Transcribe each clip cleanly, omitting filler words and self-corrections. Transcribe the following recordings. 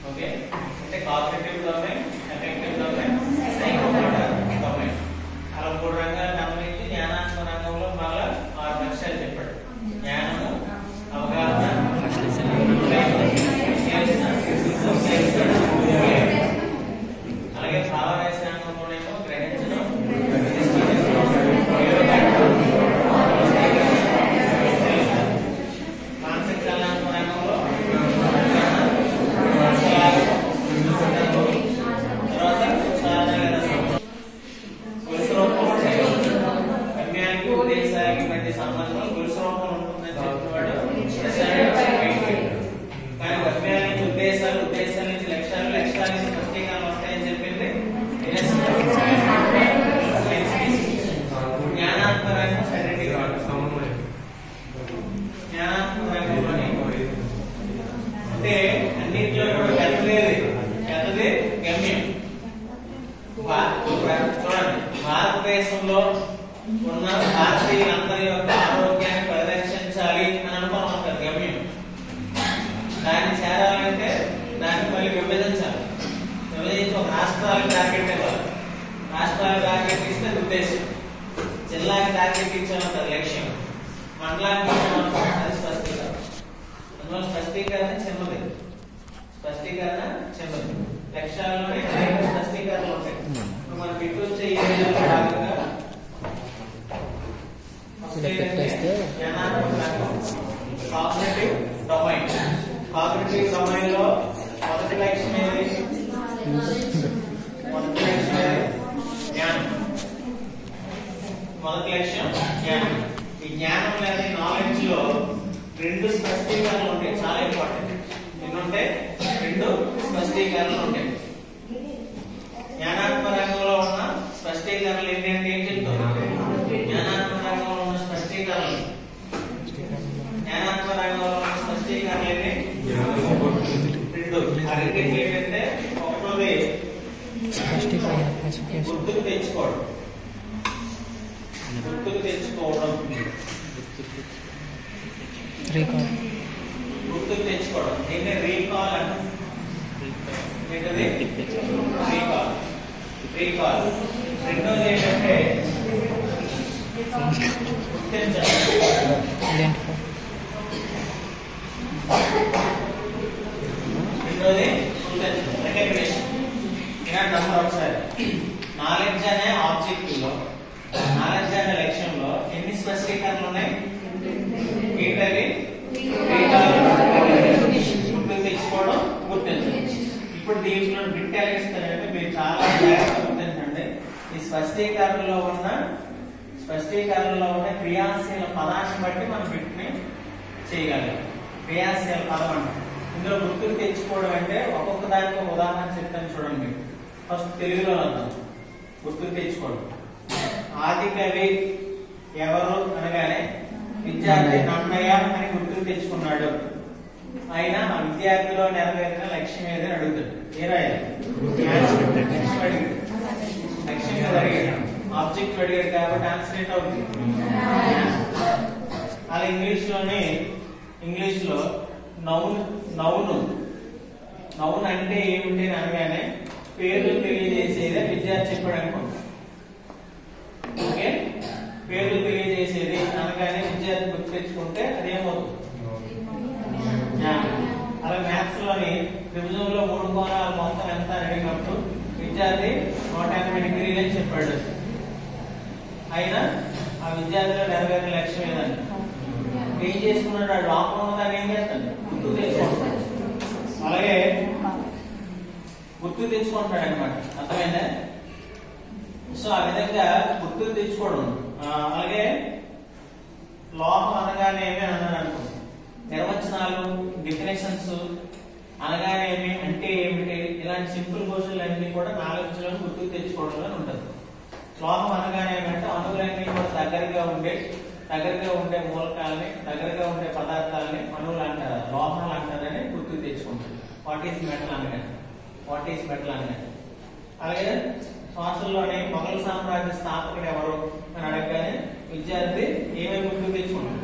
Okay, అంటే cognitive domain, effective domain, psychomotor domain, అలా 3 రంగాలు గమనించి జ్ఞానాత్మక రంగంలో మళ్ళా 6 లక్ష్యాలు చెప్పాడు. జ్ఞానము, అవగాహన, అలాగే భావరాశి రంగంలోనేమో గ్రహించడం, మానసిక రంగంలో గమ్యానికి ఉద్దేశానికి మధ్య సంబంధం గొలుసు రూపం ఉంటుందని చెప్తున్నాడు. కానీ గమ్యానికి ఉద్దేశాలు, ఉద్దేశాల నుంచి లక్ష్యాలు, లక్ష్యాల నుంచి స్పష్టీకరణ వస్తాయని చెప్పింది జ్ఞానాత్మక రంగం. సరైనది జ్ఞానాత్మక రంగంలోని అంటే అన్నింటిలో కూడా పెద్దది గమ్యం. చూడండి, భారతదేశంలో ఉన్న భారతీయులందరి యొక్క ఆరోగ్యాన్ని పరిరక్షించాలి అని అనుకోవడం అంటారు గమ్యం. దాన్ని చేరాలంటే దాన్ని మళ్ళీ విభజించాలి. విభజించి ఒక రాష్ట్రాలకు టార్గెట్ ఇవ్వాలి. రాష్ట్రాలకు టార్గెట్ ఇస్తే ఉద్దేశం, జిల్లాకి టార్గెట్ ఇచ్చామంటారు లక్ష్యం, మండలానికి ఇచ్చామంటారు అది స్పష్టీకరణ. అందులో స్పష్టీకరణ చిన్నది, స్పష్టీకరణ చిన్నది. లక్ష్యాల్లోనే అనేక స్పష్టీకరణలు ఉంటాయి. ఇప్పుడు మనం ఇటు చేయాలి భాగంగా కాగ్నిటివ్ డొమైన్. కాగ్నిటివ్ డొమైన్ లో మొదటి లక్ష్యం ఏది? మొదటి లక్ష్యం ఏది? జ్ఞానం. మొదటి లక్ష్యం జ్ఞానం. ఈ జ్ఞానం లేదా నాలెడ్జ్ లో 2 స్పష్టీకరణలు ఉంటాయి, చాలా ఇంపార్టెంట్. ఎన్నుంటాయి? 2 స్పష్టీకరణలు ఉంటాయి. జ్ఞానాత్మక రంగంలో ఉన్న స్పష్టీకరణలు ఏంటి అంటే ఏం చెప్తారు? జ్ఞానాత్మక రంగంలో ఉన్న స్పష్టీకరణలు, జ్ఞానాత్మక రంగంలో ఉన్న స్పష్టీకరణలు ఏంటి? 2. ఆ రెండింటి ఏంటంటే ఒకటోది గుర్తుకు తెచ్చుకోవడం, గుర్తుకు తెచ్చుకోవడం, గుర్తుకు తెచ్చుకోవడం. దీన్ని రీకాల్ అంటారు. Recall, recall. రెండోది ఏంటంటే గుర్తించడం. రెండోది రికగ్నిషన్. నమ్మకం. ఒకసారి నాలెడ్జ్ అనే ఆబ్జెక్టివ్ లో, నాలెడ్జ్ అనే లక్ష్యంలో ఎన్ని స్పష్టీకరణలు ఉన్నాయి? ఏంటది? గుర్తు తెచ్చుకోవడం, గుర్తించడం. ఇప్పుడు దీంట్లో బిట్ ఎలా ఇస్తారంటే మీరు చాలా జాగ్రత్తగా గుర్తించండి. ఈ స్పష్టీకరణలో ఉన్న క్రియాశీల పదాన్ని బట్టి మనం బిట్ ని చేయగలం. క్రియాశీల పదం అంటే ఇందులో గుర్తుకు తెచ్చుకోవడం అంటే ఒక్కొక్క దానికి ఒక ఉదాహరణ చెప్తాను చూడండి. ఫస్ట్ తెలుగులో అర్థం గుర్తుకు తెచ్చుకోవడం. ఆది కవి ఎవరు అనగానే విద్యార్థి నన్నయ్య అని గుర్తుకు తెచ్చుకున్నాడు. ఆయన ఆ విద్యార్థిలో నెరవేరిన లక్ష్యం ఏదని అడుగుతాడు. ఏ రాయాలి? లక్ష్యం మీద అడిగాడు, ఆబ్జెక్ట్ అడిగాడు కాబట్టి ఆన్సర్ ఏంటి అవుతుంది? అలా ఇంగ్లీష్ లో నౌన్ అంటే ఏమిటి అనగానే పేర్లు తెలియజేసేదే విద్యార్థి చెప్పాడు అనుకోండి. ఓకే, పేర్లు తెలియజేసేది అనగానే విద్యార్థి గుర్తు తెచ్చుకుంటే అదేమవుతుంది? అలా మ్యాథ్స్ లోని త్రిభుజంలో 3 కోణాల మొత్తం ఎంత అడిగినప్పుడు విద్యార్థి 180 డిగ్రీలు అని చెప్పాడు. అయినా ఆ విద్యార్థిలో నెరవేరిన లక్ష్యం ఏదండి? ఏం చేసుకున్నాడు? ఆ లోపం ఉన్నదాన్ని ఏం చేస్తాడు? గుర్తు తెచ్చుకుంటాడు. అలాగే గుర్తు తెచ్చుకుంటాడు అనమాట. అర్థమైందా? సో ఆ విధంగా గుర్తు తెచ్చుకోవడం. అలాగే లోపం అనగానే ఏమి అన్నాడు అనుకోండి. నిర్వచనాలు, డెఫినేషన్స్ అనగానేమి, అంటే ఏమిటి, ఇలాంటి సింపుల్ క్వశ్చన్లు అన్ని కూడా నాలెడ్జ్ లో గుర్తుకు తెచ్చుకోవడంలో ఉంటుంది. లోహం అనగానే ఏమంటే అణువులన్నీ కూడా దగ్గరగా ఉండే మూలకాలని, దగ్గరగా ఉండే పదార్థాలని అణువులు అంటారు, లోహాలు అంటారని గుర్తుకు తెచ్చుకుంటారు. వాట్ ఈస్ మెటల్ అనగానే. అలాగే సోషల్లోని మొఘల్ సామ్రాజ్య స్థాపకుడు ఎవరు అని అడగగానే విద్యార్థి ఏమేమి గుర్తుకు తెచ్చుకుంటారు?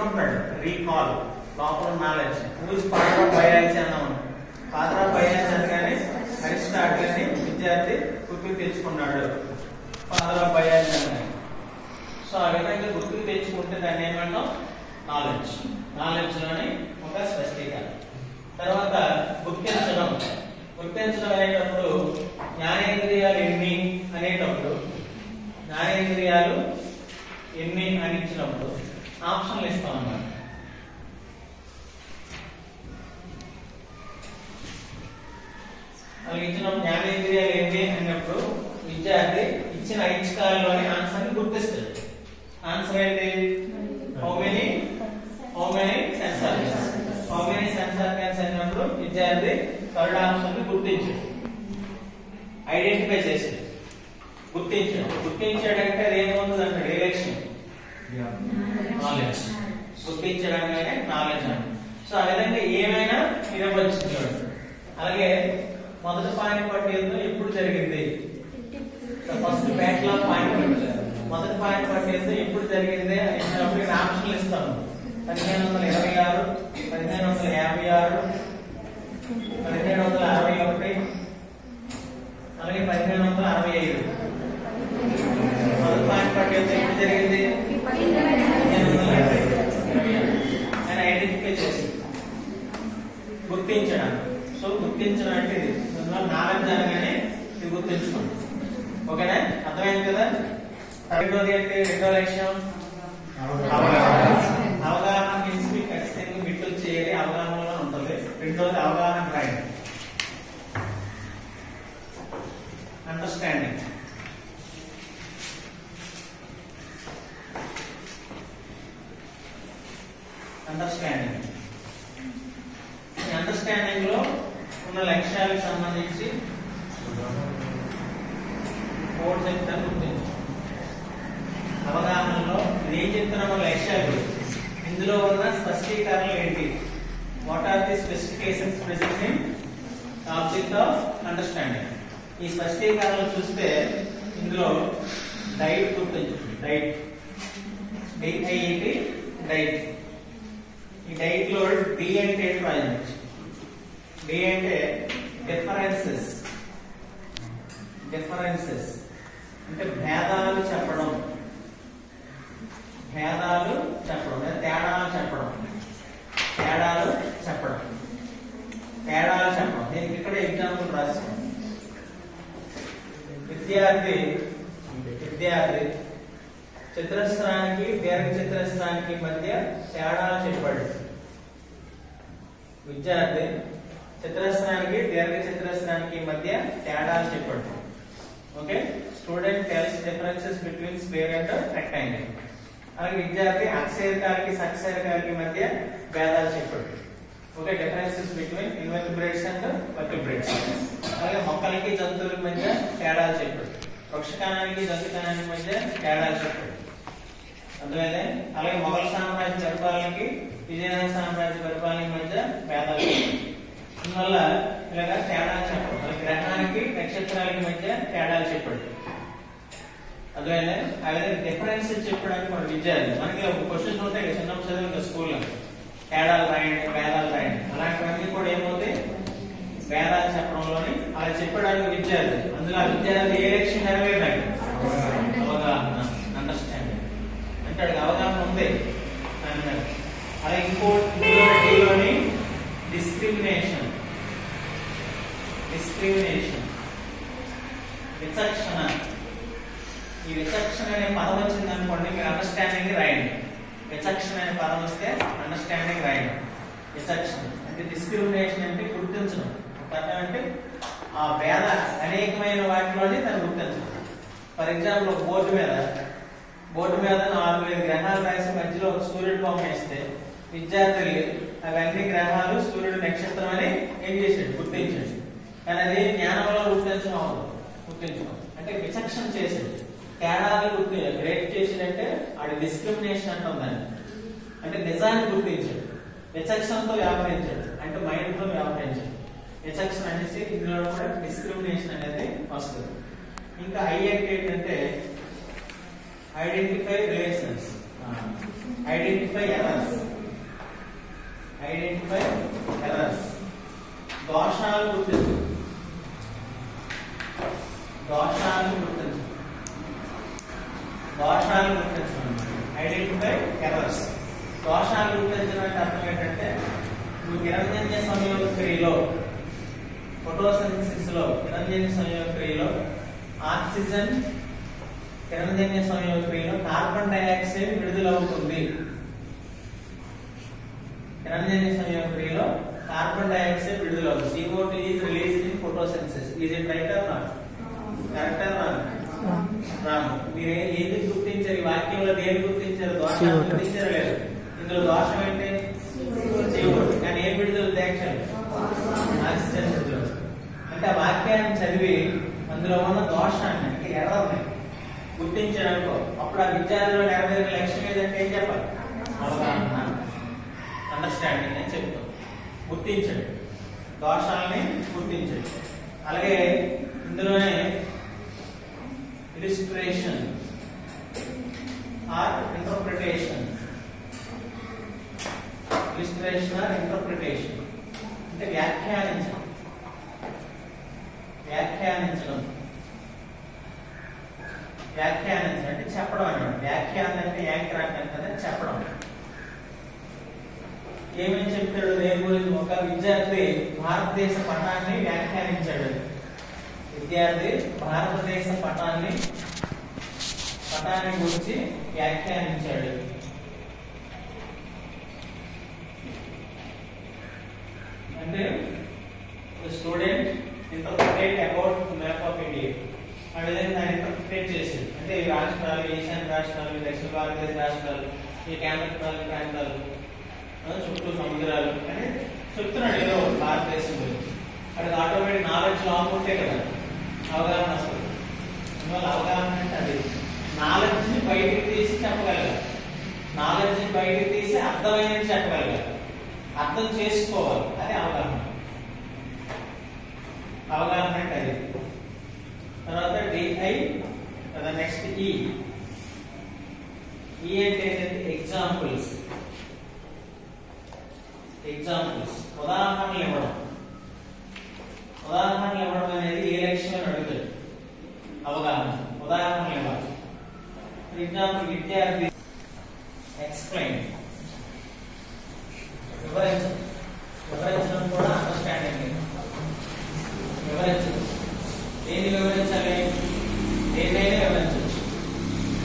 తెచ్చుకుంటాడు, రీకాల్, లోపల knowledge. Who's father of biology అన్నాం. ఫాదర్ ఆఫ్ బయాలజీ అనగానే అరిస్టాటిల్ అని విద్యార్థి గుర్తుకు తెచ్చుకున్నాడు, ఫాదర్ ఆఫ్ బయాలజీ అనగానే. సో ఆ విధంగా గుర్తుకు తెచ్చుకుంటే దాన్ని ఏమంటాం? నాలెడ్జ్. నాలెడ్జ్ లోని ఒక స్పష్టీకరణ. తర్వాత గుర్తించడం. గుర్తించడం అనేటప్పుడు జ్ఞానేంద్రియాలు ఎన్ని అనేటప్పుడు, జ్ఞానేంద్రియాలు ఎన్ని అని ఇచ్చినప్పుడు ఆప్షన్లు ఇస్తాం అన్నమాట. అలాగే ఇచ్చినప్పుడు జ్ఞానేంద్రియాలు ఎన్ని అన్నప్పుడు విద్యార్థి ఇచ్చిన ఐచ్ఛికాలలోని ఆన్సర్ ని గుర్తిస్తాడు. ఆన్సర్ ఏంటి? How many sense organs. How many sense organs అన్నప్పుడు విద్యార్థి థర్డ్ ఆప్షన్ ని గుర్తించాడు, ఐడెంటిఫై చేశాడు, గుర్తించాడు. గుర్తించాడంటే అది ఏమవుతుంది అంటే డైరెక్షన్, నాలెడ్జ్. గుర్తించడంగానే నాలెడ్జ్ అంటే. సో ఆ విధంగా ఏమైనా ఇవ్వచ్చు. అలాగే మొదటి పానిపట్టు యుద్ధం ఎప్పుడు జరిగింది? First battle of Panipat. మొదటి పానిపట్టు యుద్ధం ఎప్పుడు జరిగింది అనేటప్పుడు ఆప్షన్లు ఇస్తాము. 1526, 1556, 1761, అలాగే 1565. మొదటి పానిపట్టు యుద్ధం ఎప్పుడు జరిగింది? 1526 అని ఐడెంటిఫై చేసి గుర్తించడం. సో గుర్తించడం అంటే ఇది నాలెడ్జ్ అనగానే ఇది గుర్తించుకోండి. ఓకేనా? అర్థమైంది కదా? రెండోది అంటే రెండో లక్ష్యం అవగాహన. మీన్స్ మీకు ఖచ్చితంగా బిట్లు చేయాలి, అవగాహనలో ఉంటుంది. రెండోది అవగాహన రాయండి, అండర్స్టాండింగ్. అండర్స్టాండింగ్ అండర్స్టాండింగ్ లో ఉన్న లక్ష్యాలకు సంబంధించి కోడ్ చెప్తాను, గుర్తించు. అవగాహనలో ఏం చెప్తున్నామో లక్ష్యాలు, ఇందులో ఉన్న స్పష్టీకరణలు ఏంటి? What are the specifications present in object of understanding. ఈ స్పష్టీకరణలు చూస్తే ఇందులో డైట్ గుర్తించు. DIET, DIT, DIET. ఈ డైట్ లో డి అంటే ఏంటి రాయొచ్చు? డి అంటే డిఫరెన్సెస్. డిఫరెన్సెస్ అంటే భేదాలు చెప్పడం, భేదాలు చెప్పడం, తేడాలు చెప్పడం, తేడాలు చెప్పడం, తేడాలు చెప్పడం. దీనికి ఇక్కడ ఎగ్జాంపుల్ రాస్తాం. విద్యార్థి చతురస్రానికి దీర్ఘ చతురస్రానికి మధ్య తేడాలు చెప్పాడు. విద్యార్థి చతురస్రానికి దీర్ఘ చతురస్రానికి మధ్య తేడాలు చెప్పాడు. Okay, student tells differences between square and rectangle. అలాగే విద్యార్థి అక్షరేఖాలకి సక్షరేఖాలకి మధ్య భేదాలు చెప్పాడు. Okay, differences between invertebrates and vertebrates. అలాగే మొక్కలకి జంతువులకి మధ్య తేడాలు చెప్పాడు. వృక్షకణానికి జంతుకణానికి మధ్య తేడాలు చెప్పాడు. అందువల్ల అలాగే మొఘల్ సామ్రాజ్య పరిపాలనకి విజయనగర సామ్రాజ్య పరిపాలనకి మధ్య భేదాలు చెప్పాడు. అందువల్ల ఇలాగా తేడాలు చెప్పాడు. అలాగే గ్రహానికి నక్షత్రాలకి మధ్య తేడాలు చెప్పాడు. అందువల్ల ఆ విధంగా డిఫరెన్సెస్ చెప్పడానికి మన విద్యార్థి మనకి ఒక క్వశ్చన్స్ ఉంటాయి కదా చిన్నప్పుడు చదివిన స్కూల్లో, తేడాలు రాయండి, భేదాలు రాయండి. అలాంటివన్నీ కూడా ఏమవుతాయి? భేదాలు చెప్పడంలోని అలా చెప్పడానికి విద్యార్థి. అందులో ఆ విద్యార్థి ఏ లక్ష్యం నెరవేరాలి? అవగాహన, అండర్స్టాండింగ్. అంటే అవగాహన ఉంది. అలాగే ఇంకోటి డిస్క్రిమినేషన్. డిస్క్రిమినేషన్ విచక్షణ. ఈ విచక్షణ అనే పదం వచ్చింది అనుకోండి, మీరు అండర్స్టాండింగ్ రాయండి. విచక్షణ అనే పదం వస్తే అండర్స్టాండింగ్ రాయండి. విచక్షణ అంటే డిస్క్రిమినేషన్ అంటే గుర్తించడం. అర్థం అంటే ఆ భేద అనేకమైన వాటిలోనే దాన్ని గుర్తించడం. ఫర్ ఎగ్జాంపుల్ బోర్డు మీద 4-5 గ్రహాలు రాసి మధ్యలో సూర్యుడు బొమ్మ వేస్తే విద్యార్థులు అవన్నీ గ్రహాలు సూర్యుడు నక్షత్రం అని ఏం చేసాడు? గుర్తించాడు. కానీ అది జ్ఞానంలో గుర్తించడం అంటే విచక్షణ చేసాడు. తేడాలు గ్రేట్ చేసాడంటే ఆడి డిస్క్రిమినేషన్ అంటాం దాన్ని. అంటే నిజాన్ని గుర్తించాడు, విచక్షణతో వ్యవహరించాడు, అంటే మైండ్ తో వ్యవహరించాడు. విచక్షణ అనేసి ఇందులో కూడా డిస్క్రిమినేషన్ అనేది వస్తుంది. ఇంకా ఐ అంటే ఏంటంటే identify relations. Identify errors. Identify errors. దోషాలు గుర్తించు. దోషాలు గుర్తించు. దోషాలు గుర్తించడం. Identify errors. దోషాలు గుర్తించడం అంటే అర్థం ఏంటంటే నువ్వు కిరణజన్య సంయోగ క్రియలో ఫోటోసింథసిస్ లో కిరణజన్య సంయోగ క్రియలో ఆక్సిజన్ కిరణజన్య సంయోగ క్రియలో కార్బన్ డయాక్సైడ్ విడుదలవుతుంది. కిరణజన్య సంయోగ క్రియలో కార్బన్ డయాక్సైడ్ విడుదలవుతుంది. CO2 is released in photosynthesis. Is it right or not? Correct or not? Ram, మీరు ఏది గుర్తించారు? ఈ వాక్యంలో దేని గుర్తించారు? దోషాలు గుర్తించారు లేదు. ఇందులో దోషం ఏంటి? CO2. కానీ ఏం విడుదల యాక్షన్? ఆక్సిజన్ విడుదల. అంటే ఆ వాక్యాన్ని చదివి అందులో ఉన్న దోషాన్ని అంటే ఎర్రర్ని గుర్తించారనుకో, అప్పుడు ఆ విద్యార్థులు నెరవేరే లక్ష్యం ఏదంటే ఏం చెప్పాలి? అవగాహన, అండర్స్టాండింగ్ అని చెప్తాం. గుర్తించండి, దోషాలని గుర్తించండి. అలాగే ఇందులోనే illustration or interpretation. Illustration or interpretation అంటే వ్యాఖ్యానించడం. వ్యాఖ్యానించడం. వ్యాఖ్యానించడం అంటే చెప్పడం అన్నమాట. వ్యాఖ్యానం అంటే యాంకర్ అంటే చెప్పడం. ఏమని చెప్పాడు దేని గురించి? ఒక విద్యార్థి భారతదేశ పటాన్ని వ్యాఖ్యానించాడు. విద్యార్థి భారతదేశ పటాన్ని గురించి వ్యాఖ్యానించాడు. అంటే student ఇంటర్ప్రిటేట్ about map of India. ఆ విధంగా దాన్ని ఇంటర్ప్రిటేట్ చేశాడు. అంటే ఈ రాష్ట్రాలు, ఈశాన్య రాష్ట్రాలు, దక్షిణ భారతదేశ రాష్ట్రాలు, ఈ కేంద్ర ప్రాంతాలు, చుట్టూ సముద్రాలు అని చెప్తున్నాడు ఏదో భారతదేశం గురించి. అక్కడ ఆటోమేటిక్ నాలెడ్జ్ లాంగ్ ఉంటే కదా అవగాహన వస్తుంది. అందువల్ల అవగాహన అంటే అది నాలెడ్జ్ ని బయటికి తీసి చెప్పగలగాలి. నాలెడ్జ్ ని బయటికి తీసి అర్థమైనది చెప్పగలగాలి. అర్థం చేసుకోవాలి. అది అవగాహన. అవగాహన అంటే అది. తర్వాత DI, నెక్స్ట్ E. E అంటే ఎగ్జాంపుల్స్. ఎగ్జాంపుల్స్ ఉదాహరణలు ఇవ్వడం. ఉదాహరణలు ఇవ్వడం అనేది ఏ లక్ష్యం అడుగుతాడు? అవగాహన. ఉదాహరణలు ఇవ్వాలి. ఫర్ ఎగ్జాంపుల్ విద్యార్థి ఎక్స్ప్లెయిన్, వివరించడం. వివరించడం కూడా అండర్స్టాండింగ్. వివరించడం. దేన్ని వివరించాలి? దేన్నైనా వివరించవచ్చు.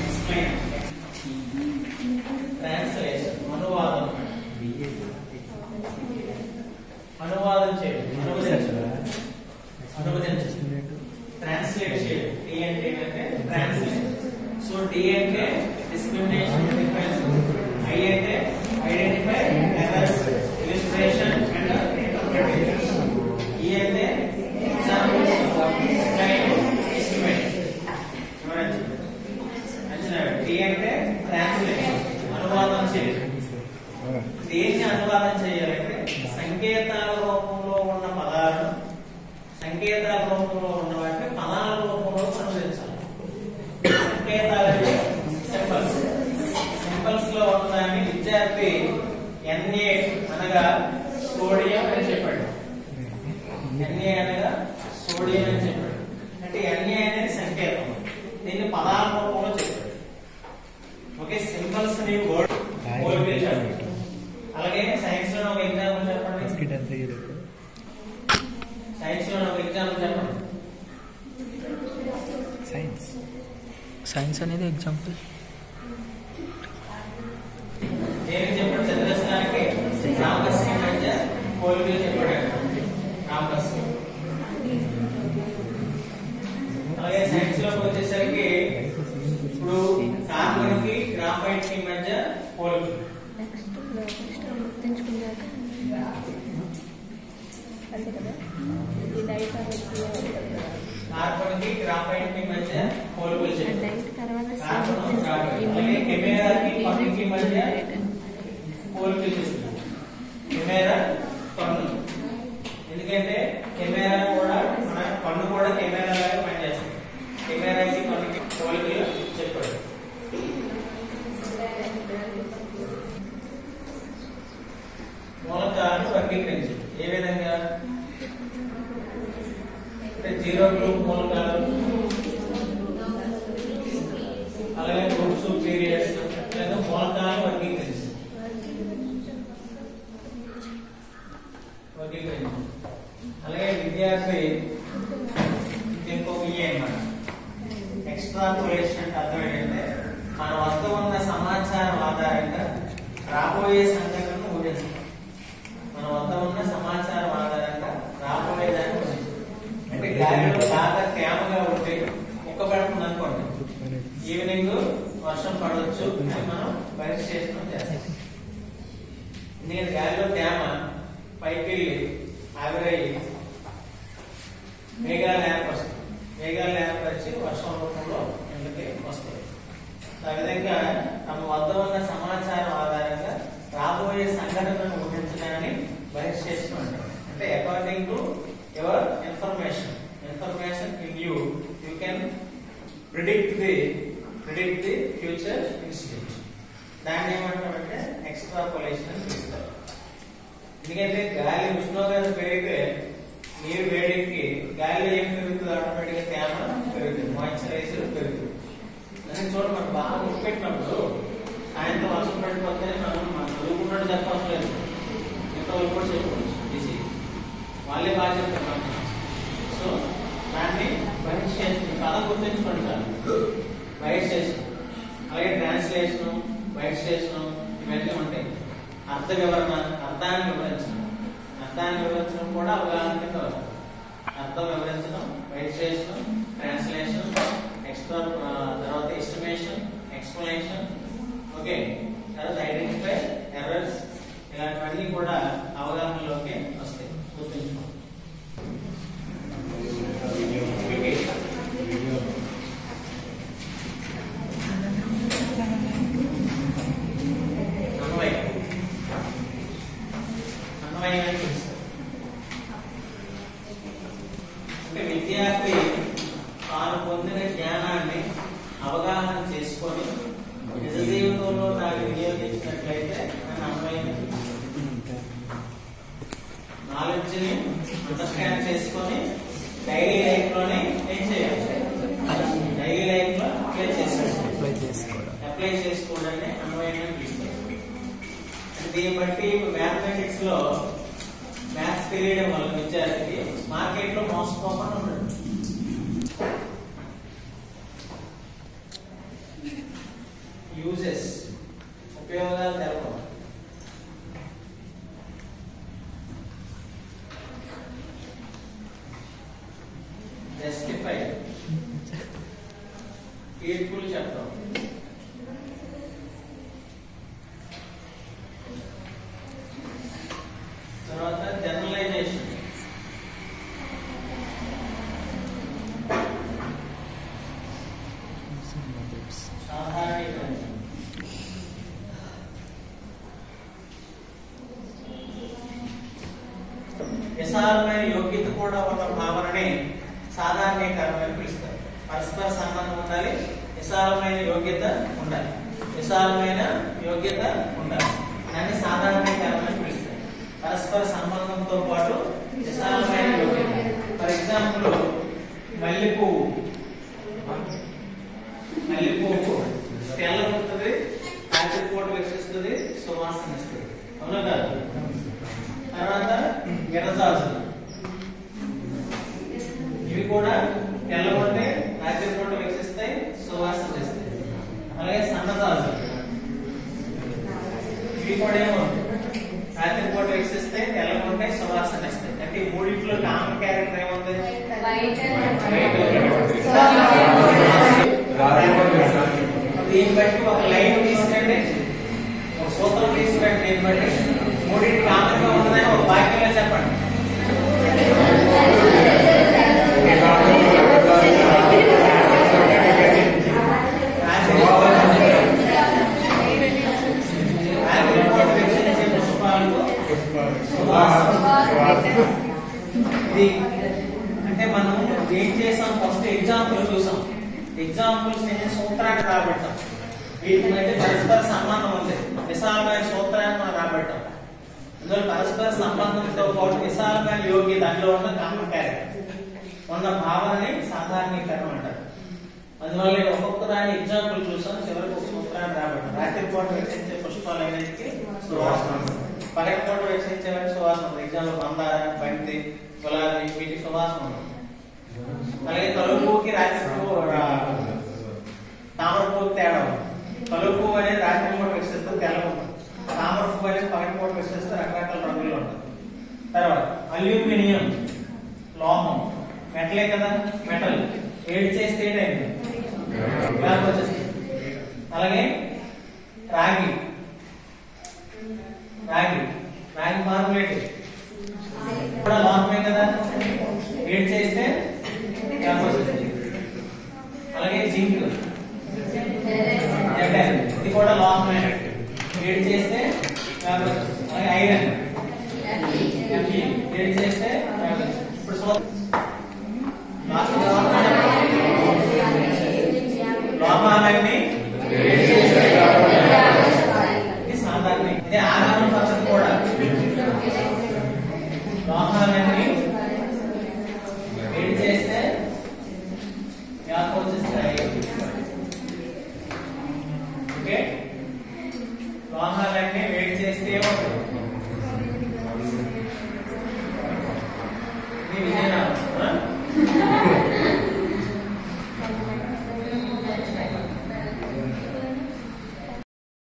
ఎక్స్ప్లెయిన్. ట్రాన్స్లేషన్ అనువాదం. అనువాదం చేయడం. అనువదించడం. ట్రాన్స్లేట్ చేయడం. D అంటే ఏంటంటే ట్రాన్స్లేట్. సో D అంటే డిస్క్రిమినేషన్, డిఫరెన్స్. I అంటే identify errors, illustration and interpretation. E అంటే ఎగ్జాంపుల్స్, ఎక్స్ప్లెయిన్, ఎస్టిమేట్. D అంటే ట్రాన్స్లేషన్, అనువాదం చేయడం. దేన్ని అనువాదం చేయాలంటే సంకేతాల రూపంలో ఉన్న పదాలను సంకేతాల రూపంలో ఉన్న వాటిని పదాల రూపంలో అనువదించాలి. సంకేతాలు సింబల్స్. సింబల్స్ లో ఉన్నదాన్ని విద్యార్థి Na అనగా సోడియం అని చెప్పాడు. Na అనగా సోడియం అని చెప్పాడు. అంటే Na అనేది సంకేతం. దీన్ని పదాల రూపంలో చెప్పాడు. ఓకే, సింబల్స్ ని వర్డ్ చెప్పండి. అలాగే సైన్స్ లో ఒక ఎగ్జాంపుల్ చెప్పండి. సైన్స్ లో ఒక ఎగ్జాంపుల్ చెప్పండి. సైన్స్ అనేది ఎగ్జాంపుల్. ఏమి చెప్పండి? చంద్రస్నానికి రామకృష్ణ మధ్య పోలికలు చెప్పాడు. రామకృష్ణ. అలాగే సైన్స్ లోకి వచ్చేసరికి ఇప్పుడు కార్బన్ కి గ్రాఫైట్ కి మధ్య పోలికలు. కార్బన్ కి గ్రాఫైట్ కి మధ్య పోలికలు చెప్పారు. Carbon graphite. అలాగే కెమెరా కి పన్ను కి మధ్య పోలికలు చేస్తారు. కెమెరా పన్ను. ఎందుకంటే కెమెరా కూడా మన పన్ను కూడా కెమెరా లాగా పనిచేస్తుంది. కెమెరాకి పన్నుకి పోలికలు చెప్పాడు. వర్గీకరించు. ఏ విధంగా అంటే జీరో గ్రూప్ మూలకాలు, అలాగే గ్రూప్స్, పీరియడ్స్ లేదా మూలకాలను వర్గీకరించు. అలాగే విద్యార్థి ఇంకొక అన్నమాట ఎక్స్ట్రాపులేషన్ అంటే అర్థం ఏంటంటే మన వద్ద ఉన్న సమాచారం ఆధారంగా రాబోయే సంఘటనను ఊహించడం. మన వద్ద ఉన్న సమాచారం ఆధారంగా రాబోయే దాన్ని ఊహించడం. అంటే గాలిలో బాగా తేమగా ఉంటే కుక్క పడుతుంది అనుకోండి, ఈవినింగ్ వర్షం పడవచ్చు అని మనం పరిశీలన చేస్తాం. నేను గాలిలో తేమ పైకి వెళ్ళి ఆవిరయ్యి మేఘాలు ఏర్పరుస్తుంది. మేఘాలు ఏర్పరిచి వర్షం రూపంలో ఎందుకు వస్తుంది. ఆ విధంగా తమ వద్ద ఉన్న సమాచారం ఆధారంగా రాబోయే సంఘటనను ఊహించడాన్ని బహిర్శేషణ అంటారు. అంటే according to your information in you can predict the future incident. దాన్ని ఏమంటారంటే ఎక్స్ట్రాపోలేషన్ అని పిలుస్తారు. ఎందుకంటే గాలి ఉష్ణోగ్రత పెరిగితే నీరు వేడికి గాలిలో ఏం పెరుగుతుంది? ఆటోమేటిక్గా తేమ పెరుగుతుంది, మాయిశ్చరైజర్ పెరుగుతుంది. దాన్ని చూడండి, మనం బాగా ఉప్పెట్టినప్పుడు సాయంత్రం వర్షం పడిపోతే మనం చదువుకున్నట్టు చెప్పలేదు, ఎంత వాళ్ళు కూడా చెప్పుకోవచ్చు. ఈజీ వాళ్ళే బాగా చెప్తారు. సో దాన్ని బహిర్శేషణ పదం గుర్తించుకోండి చాలు. బహిర్శేషణ అలాగే ట్రాన్స్లేషన్, బహిర్శేషణం ఇవన్నీ ఉంటాయి. అర్థ వివరణ, అర్థాన్ని వివరించడం కూడా అవగాహన కింద వస్తుంది. అర్థం వివరించడం, బహిర్శేషణం, ట్రాన్స్లేషన్, ఎక్స్ట్రా, తర్వాత ఎస్టిమేషన్, ఎక్స్ప్లెనేషన్, ఓకే, తర్వాత ఐడెంటిఫై ఎర్రర్స్, ఇలాంటివన్నీ కూడా అవగాహనలోకి వస్తాయి. గుర్తుంచుకోండి. అంటే విద్యార్థి తాను పొందిన జ్ఞానాన్ని అవగాహన చేసుకొని నిజ జీవితంలో దాన్ని వినియోగించినట్లయితే నాలెడ్జ్ ని అండర్స్టాండ్ చేసుకొని డైలీ లైఫ్ లోనే ఏం చేయాలి? డైలీ లైఫ్ లో అప్లై చేసుకోవడాన్ని అన్వయం తీసుకోవాలి. దీన్ని బట్టి మ్యాథమెటిక్స్ లో మ్యాథ్స్ తెలియడం వల్ల విద్యార్థికి మార్కెట్ లో మోసపోకుండా ఉండదు. యూజెస్, ఉపయోగాలు తెలపడం. జస్టిఫై, తీర్పులు చెప్పడం. తర్వాత జనరలైజేషన్, సాధారణీకరణ. విశాలమైన యోగ్యత కూడా ఉన్న భావనని సాధారణీకరణ అని పిలుస్తారు. పరస్పర సంబంధం ఉండాలి, విశాలమైన యోగ్యత ఉండాలి. విశాలమైన యోగ్యత ఉండాలి, దాన్ని సాధారణీకరణ అని పిలుస్తారు. పరస్పర సంబంధంతో పాటు విశాలమైన యోగ్యత. ఫర్ ఎగ్జాంపుల్ మల్లెపువ్వు తెల్ల ఉంటుంది, రాత్రిపూట వికసిస్తుంది, సువాసన ఇస్తుంది, అవునా కాదు? తర్వాత విరజాజులు, ఇవి కూడా తెల్లగా ఉంటే రాత్రిపూట వికసిస్తాయి, సువాసన ఇస్తాయి. అలాగే సన్నజాజులు, ఇవి కూడా ఏమో రాత్రిపూట వికసిస్తే తెల్లగా ఉంటాయి, సువాసన ఇస్తాయి. అంటే ఈ మూడింటిలో కామన్ క్యారెక్టర్ ఏముంది? దీన్ని బట్టి ఒక లైన్ తీసుకండి, ఒక సూత్రం తీసుకండి. దీన్ని బట్టి మూడింటి కామన్ గా ఉంటుందని ఒక వాక్యంలో చెప్పండి. అంటే మనం ఏం చేసాం? ఫస్ట్ ఎగ్జాంపుల్ చూసాం. ఎగ్జాంపుల్స్ సూత్రాన్ని రాబట్టాం. వీటి మధ్య పరస్పర సంబంధం ఉంది, విశాలమైన సూత్రాన్ని మనం రాబట్టాం. ఇందులో పరస్పర సంబంధం తో పాటు విశాలమైన యోగ్యత దాంట్లో ఉన్న కామన్ క్యారెక్టర్ ఉన్న భావనని సాధారణీకరణ అంటారు. అందువల్ల నేను ఒక్కొక్క దాని ఎగ్జాంపుల్ చూసాను. చివరికి ఒక సూత్రాన్ని రాబట్టాను. రాత్రిపూట వికసించే పుష్పాలన్నిటికీ సువాసన ఉంటుంది, పగటిపూట వికసించే సువాసన ఉంటుంది. ఎగ్జాంపుల్ మందార, బంతి, గులాబీ వీటికి సువాసన ఉంటుంది. అలాగే కలుపు పువ్వుకి రాత్రి పువ్వు తామర పువ్వుకి తేడా ఉంటుంది. కలుపు పువ్వు అనేది రాత్రి పూట వికసిస్తే తెల్ల ఉంటుంది, తామర పువ్వు అనేది పగటి పూట వికసిస్తే రకరకాల రంగుల్లో ఉంటుంది. తర్వాత అల్యూమినియం లోహం మెటలే కదా, మెటల్ ఏడు చేస్తే ఏడైంది వచ్చేస్తుంది. అలాగే రాగి రాగి రాగి ఫార్ములేట్ కూడా లోహమే కదా, ఏడు చేస్తే వచ్చేస్తుంది. అలాగే జింక్ ఇది కూడా లోహమే, ఏడు చేస్తే అలాగే ఐరన్ ఏడు చేస్తే ఇప్పుడు లోహాలన్నీ సాధారణ. ఇదే ఆధారం పద్ధతి కూడా లోహాలన్నీ వేడి చేస్తే వచ్చేస్తాయి. ఓకే, లోహాలన్నీ